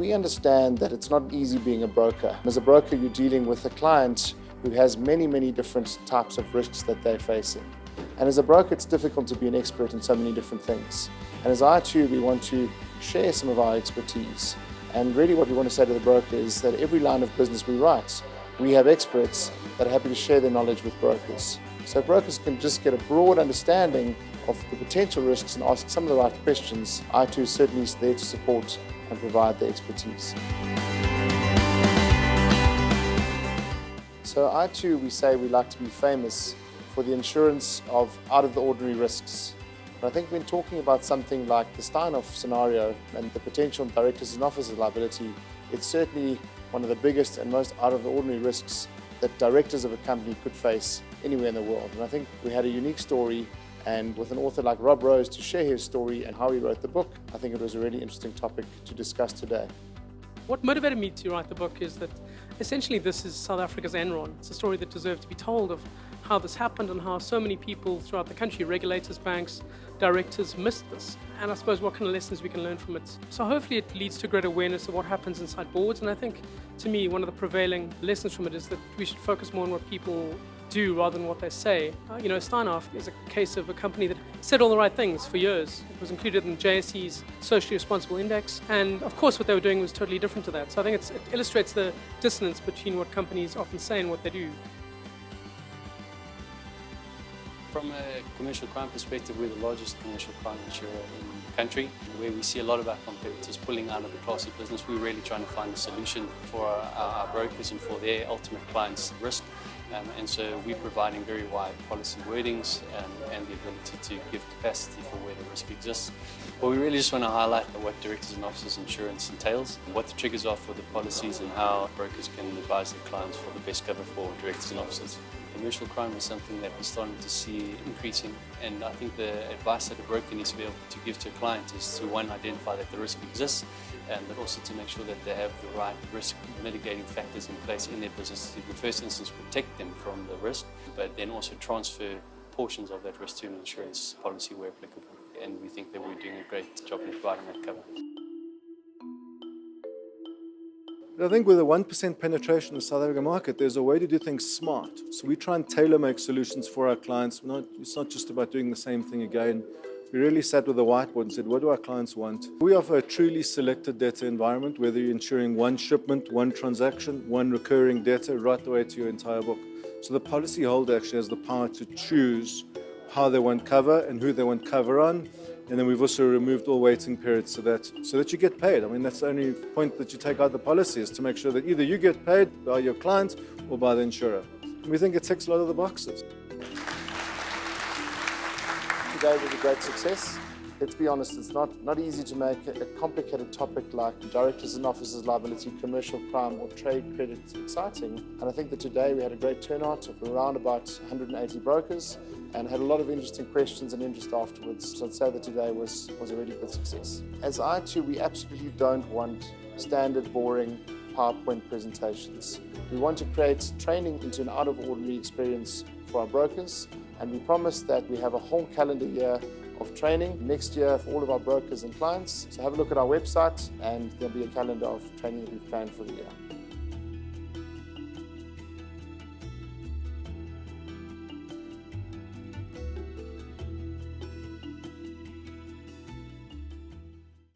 We understand that it's not easy being a broker. As a broker, you're dealing with a client who has many, many different types of risks that they're facing. And as a broker, it's difficult to be an expert in so many different things. And as iTOO, we want to share some of our expertise. And really what we want to say to the broker is that every line of business we write, we have experts that are happy to share their knowledge with brokers. So brokers can just get a broad understanding of the potential risks and ask some of the right questions. iTOO certainly is there to support and provide the expertise. So iTOO, we say we like to be famous for the insurance of out-of-the-ordinary risks. But I think when talking about something like the Steinheist scenario and the potential directors and officers liability, it's certainly one of the biggest and most out-of-the-ordinary risks that directors of a company could face anywhere in the world. And I think we had a unique story, and with an author like Rob Rose to share his story and how he wrote the book, I think it was a really interesting topic to discuss today. What motivated me to write the book is that essentially this is South Africa's Enron. It's a story that deserves to be told of how this happened and how so many people throughout the country, regulators, banks, directors, missed this. And I suppose what kind of lessons we can learn from it. So hopefully it leads to greater awareness of what happens inside boards. And I think, to me, one of the prevailing lessons from it is that we should focus more on what people do rather than what they say. Steinheist is a case of a company that said all the right things for years. It was included in JSE's socially responsible index, and of course what they were doing was totally different to that. So I think it illustrates the dissonance between what companies often say and what they do. From a commercial crime perspective, we're the largest commercial crime insurer in the country, where we see a lot of our competitors pulling out of the classy business. We're really trying to find a solution for our brokers and for their ultimate clients' risk. And so we're providing very wide policy wordings and the ability to give capacity for where the risk exists. But we really just want to highlight what directors and officers insurance entails, what the triggers are for the policies, and how brokers can advise their clients for the best cover for directors and officers. Commercial crime is something that we're starting to see increasing, and I think the advice that a broker needs to be able to give to a client is to, one, identify that the risk exists, but also to make sure that they have the right risk mitigating factors in place in their business to, in the first instance, protect them from the risk, but then also transfer portions of that risk to an insurance policy where applicable. And we think that we're doing a great job in providing that cover. I think with a 1% penetration in the South African market, there's a way to do things smart. So we try and tailor-make solutions for our clients. It's not just about doing the same thing again. We really sat with a whiteboard and said, what do our clients want? We offer a truly selected debtor environment, whether you're insuring one shipment, one transaction, one recurring debtor, right the way to your entire book. So the policyholder actually has the power to choose how they want cover and who they want cover on. And then we've also removed all waiting periods so that you get paid. I mean, that's the only point that you take out the policy, is to make sure that either you get paid by your client or by the insurer. And we think it ticks a lot of the boxes. Today was a great success. Let's be honest, it's not easy to make a complicated topic like directors and officers liability, commercial crime or trade credit exciting. And I think that today we had a great turnout of around about 180 brokers and had a lot of interesting questions and interest afterwards. So I'd say that today was a really good success. As iTOO, we absolutely don't want standard, boring PowerPoint presentations. We want to create training into an out-of-ordinary experience for our brokers, and we promise that we have a whole calendar year of training next year for all of our brokers and clients. So have a look at our website and there'll be a calendar of training that we've planned for the year.